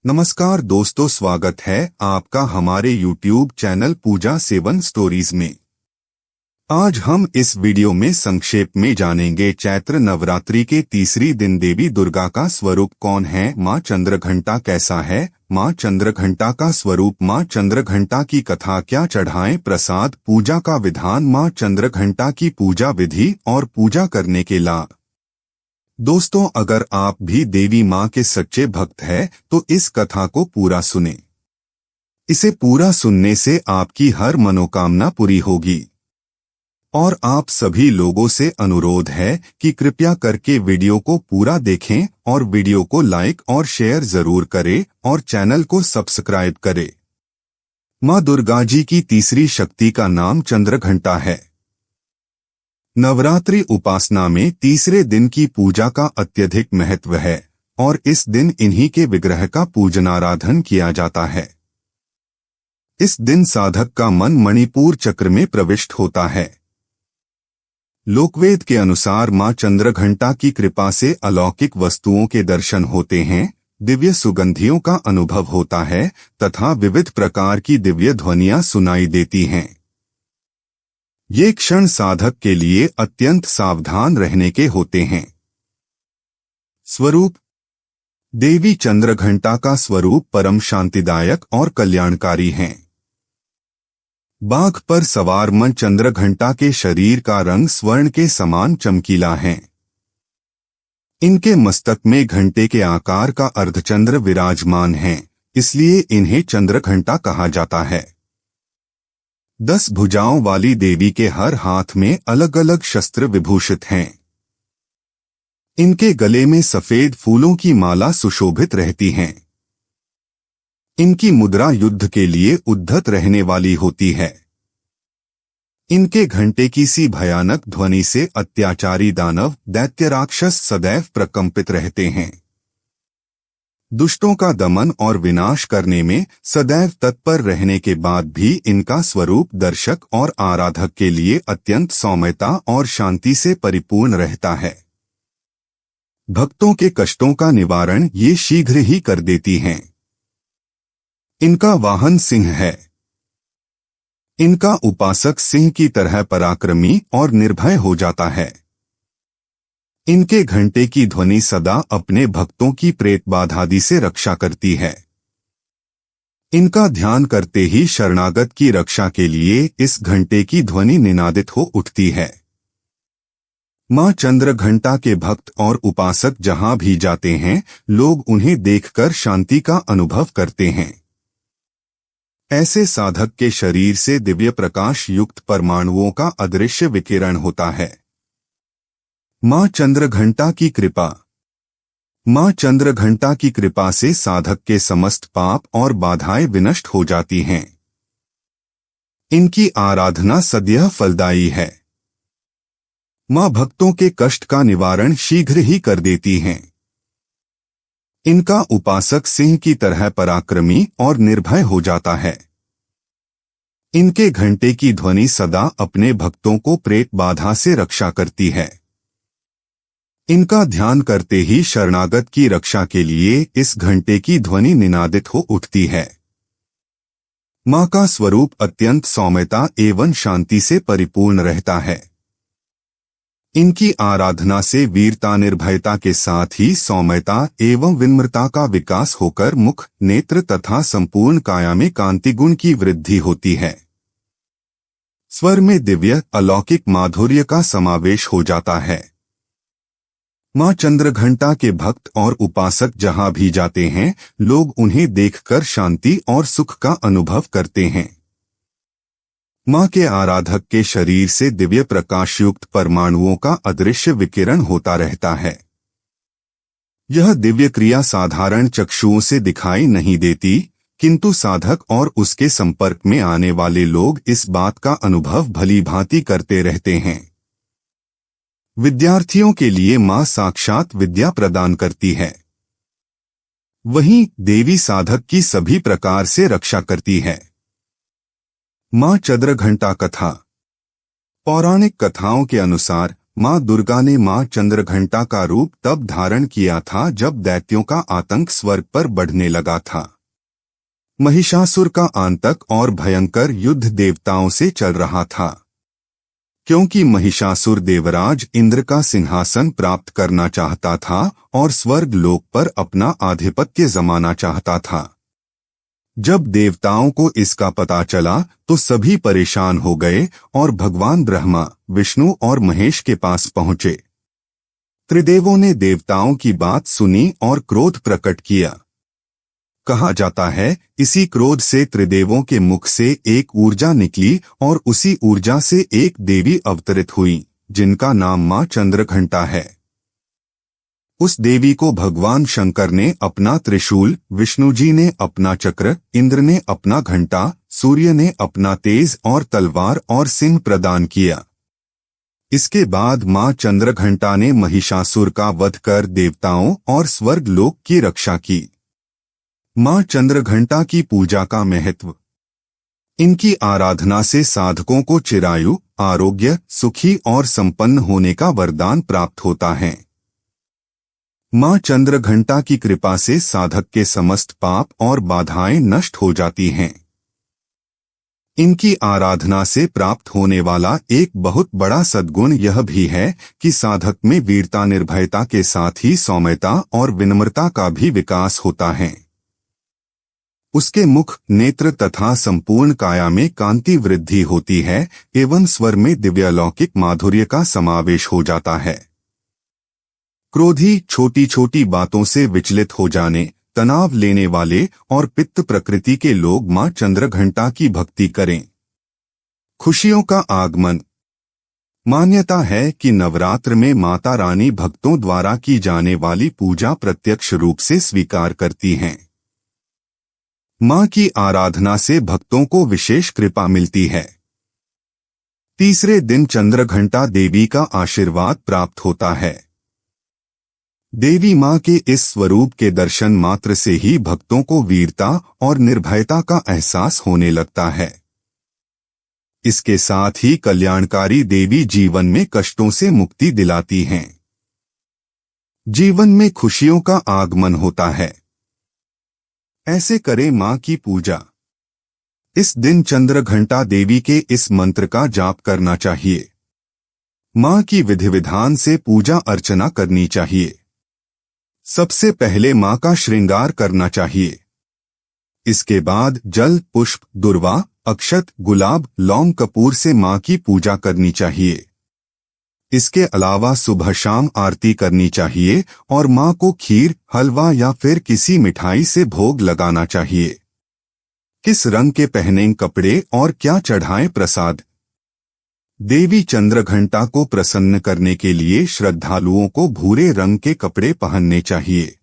नमस्कार दोस्तों, स्वागत है आपका हमारे YouTube चैनल पूजा 7 स्टोरीज में। आज हम इस वीडियो में संक्षेप में जानेंगे चैत्र नवरात्रि के तीसरी दिन देवी दुर्गा का स्वरूप कौन है, माँ चंद्रघंटा कैसा है, माँ चंद्रघंटा का स्वरूप, माँ चंद्रघंटा की कथा, क्या चढ़ाएं प्रसाद, पूजा का विधान, माँ चंद्रघंटा की पूजा विधि और पूजा करने के लाभ। दोस्तों, अगर आप भी देवी माँ के सच्चे भक्त हैं तो इस कथा को पूरा सुनें। इसे पूरा सुनने से आपकी हर मनोकामना पूरी होगी। और आप सभी लोगों से अनुरोध है कि कृपया करके वीडियो को पूरा देखें और वीडियो को लाइक और शेयर जरूर करें और चैनल को सब्सक्राइब करें। माँ दुर्गा जी की तीसरी शक्ति का नाम चंद्रघंटा है। नवरात्रि उपासना में तीसरे दिन की पूजा का अत्यधिक महत्व है और इस दिन इन्हीं के विग्रह का पूजनाराधन किया जाता है। इस दिन साधक का मन मणिपुर चक्र में प्रविष्ट होता है। लोकवेद के अनुसार माँ चंद्रघंटा की कृपा से अलौकिक वस्तुओं के दर्शन होते हैं, दिव्य सुगंधियों का अनुभव होता है तथा विविध प्रकार की दिव्य ध्वनियां सुनाई देती हैं। ये क्षण साधक के लिए अत्यंत सावधान रहने के होते हैं। स्वरूप। देवी चंद्रघंटा का स्वरूप परम शांतिदायक और कल्याणकारी है। बाघ पर सवार मां चंद्रघंटा के शरीर का रंग स्वर्ण के समान चमकीला है। इनके मस्तक में घंटे के आकार का अर्धचंद्र विराजमान है, इसलिए इन्हें चंद्रघंटा कहा जाता है। 10 भुजाओं वाली देवी के हर हाथ में अलग अलग शस्त्र विभूषित हैं। इनके गले में सफेद फूलों की माला सुशोभित रहती हैं। इनकी मुद्रा युद्ध के लिए उद्धत रहने वाली होती है। इनके घंटे की सी भयानक ध्वनि से अत्याचारी दानव दैत्य राक्षस सदैव प्रकंपित रहते हैं। दुष्टों का दमन और विनाश करने में सदैव तत्पर रहने के बाद भी इनका स्वरूप दर्शक और आराधक के लिए अत्यंत सौम्यता और शांति से परिपूर्ण रहता है। भक्तों के कष्टों का निवारण ये शीघ्र ही कर देती हैं। इनका वाहन सिंह है। इनका उपासक सिंह की तरह पराक्रमी और निर्भय हो जाता है। इनके घंटे की ध्वनि सदा अपने भक्तों की प्रेत बाधादि से रक्षा करती है। इनका ध्यान करते ही शरणागत की रक्षा के लिए इस घंटे की ध्वनि निनादित हो उठती है। माँ चंद्रघंटा के भक्त और उपासक जहां भी जाते हैं, लोग उन्हें देखकर शांति का अनुभव करते हैं। ऐसे साधक के शरीर से दिव्य प्रकाश युक्त परमाणुओं का अदृश्य विकिरण होता है। माँ चंद्रघंटा की कृपा। माँ चंद्रघंटा की कृपा से साधक के समस्त पाप और बाधाएं विनष्ट हो जाती हैं। इनकी आराधना सदैव फलदायी है। माँ भक्तों के कष्ट का निवारण शीघ्र ही कर देती हैं। इनका उपासक सिंह की तरह पराक्रमी और निर्भय हो जाता है। इनके घंटे की ध्वनि सदा अपने भक्तों को प्रेत बाधा से रक्षा करती है। इनका ध्यान करते ही शरणागत की रक्षा के लिए इस घंटे की ध्वनि निनादित हो उठती है। माँ का स्वरूप अत्यंत सौम्यता एवं शांति से परिपूर्ण रहता है। इनकी आराधना से वीरता निर्भयता के साथ ही सौम्यता एवं विनम्रता का विकास होकर मुख, नेत्र तथा संपूर्ण काया में कांति गुण की वृद्धि होती है। स्वर में दिव्य अलौकिक माधुर्य का समावेश हो जाता है। माँ चंद्रघंटा के भक्त और उपासक जहां भी जाते हैं, लोग उन्हें देखकर शांति और सुख का अनुभव करते हैं। माँ के आराधक के शरीर से दिव्य प्रकाशयुक्त परमाणुओं का अदृश्य विकिरण होता रहता है। यह दिव्य क्रिया साधारण चक्षुओं से दिखाई नहीं देती, किंतु साधक और उसके संपर्क में आने वाले लोग इस बात का अनुभव भली भांति करते रहते हैं। विद्यार्थियों के लिए माँ साक्षात विद्या प्रदान करती है। वहीं देवी साधक की सभी प्रकार से रक्षा करती है। माँ चंद्रघंटा कथा। पौराणिक कथाओं के अनुसार माँ दुर्गा ने माँ चंद्रघंटा का रूप तब धारण किया था जब दैत्यों का आतंक स्वर्ग पर बढ़ने लगा था। महिषासुर का आतंक और भयंकर युद्ध देवताओं से चल रहा था, क्योंकि महिषासुर देवराज इंद्र का सिंहासन प्राप्त करना चाहता था और स्वर्ग लोक पर अपना आधिपत्य जमाना चाहता था। जब देवताओं को इसका पता चला तो सभी परेशान हो गए और भगवान ब्रह्मा, विष्णु और महेश के पास पहुंचे। त्रिदेवों ने देवताओं की बात सुनी और क्रोध प्रकट किया। कहा जाता है, इसी क्रोध से त्रिदेवों के मुख से एक ऊर्जा निकली और उसी ऊर्जा से एक देवी अवतरित हुई, जिनका नाम मां चंद्रघंटा है। उस देवी को भगवान शंकर ने अपना त्रिशूल, विष्णु जी ने अपना चक्र, इंद्र ने अपना घंटा, सूर्य ने अपना तेज और तलवार और सिंह प्रदान किया। इसके बाद मां चंद्रघंटा ने महिषासुर का वध कर देवताओं और स्वर्ग लोक की रक्षा की। मां चंद्रघंटा की पूजा का महत्व। इनकी आराधना से साधकों को चिरायु, आरोग्य, सुखी और संपन्न होने का वरदान प्राप्त होता है। मां चंद्रघंटा की कृपा से साधक के समस्त पाप और बाधाएं नष्ट हो जाती हैं। इनकी आराधना से प्राप्त होने वाला एक बहुत बड़ा सद्गुण यह भी है कि साधक में वीरता, निर्भयता के साथ ही सौम्यता और विनम्रता का भी विकास होता है। उसके मुख, नेत्र तथा संपूर्ण काया में कांति वृद्धि होती है एवं स्वर में दिव्यलौकिक माधुर्य का समावेश हो जाता है। क्रोधी, छोटी छोटी बातों से विचलित हो जाने, तनाव लेने वाले और पित्त प्रकृति के लोग मां चंद्रघंटा की भक्ति करें। खुशियों का आगमन। मान्यता है कि नवरात्र में माता रानी भक्तों द्वारा की जाने वाली पूजा प्रत्यक्ष रूप से स्वीकार करती हैं। मां की आराधना से भक्तों को विशेष कृपा मिलती है। तीसरे दिन चंद्रघंटा देवी का आशीर्वाद प्राप्त होता है। देवी मां के इस स्वरूप के दर्शन मात्र से ही भक्तों को वीरता और निर्भयता का एहसास होने लगता है। इसके साथ ही कल्याणकारी देवी जीवन में कष्टों से मुक्ति दिलाती हैं। जीवन में खुशियों का आगमन होता है। ऐसे करें मां की पूजा। इस दिन चंद्रघंटा देवी के इस मंत्र का जाप करना चाहिए। मां की विधि विधान से पूजा अर्चना करनी चाहिए। सबसे पहले मां का श्रृंगार करना चाहिए। इसके बाद जल, पुष्प, दुर्वा, अक्षत, गुलाब, लौंग, कपूर से मां की पूजा करनी चाहिए। इसके अलावा सुबह शाम आरती करनी चाहिए और मां को खीर, हलवा या फिर किसी मिठाई से भोग लगाना चाहिए। किस रंग के पहनें कपड़े और क्या चढ़ाएं प्रसाद। देवी चंद्रघंटा को प्रसन्न करने के लिए श्रद्धालुओं को भूरे रंग के कपड़े पहनने चाहिए।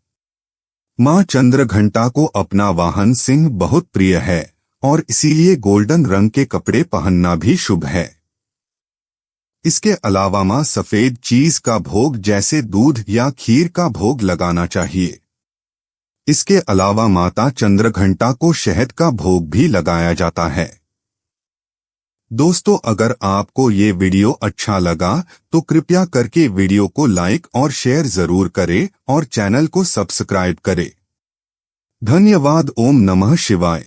मां चंद्रघंटा को अपना वाहन सिंह बहुत प्रिय है और इसीलिए गोल्डन रंग के कपड़े पहनना भी शुभ है। इसके अलावा मां सफेद चीज का भोग जैसे दूध या खीर का भोग लगाना चाहिए। इसके अलावा माता चंद्रघंटा को शहद का भोग भी लगाया जाता है। दोस्तों, अगर आपको ये वीडियो अच्छा लगा तो कृपया करके वीडियो को लाइक और शेयर जरूर करें और चैनल को सब्सक्राइब करें। धन्यवाद। ओम नमः शिवाय।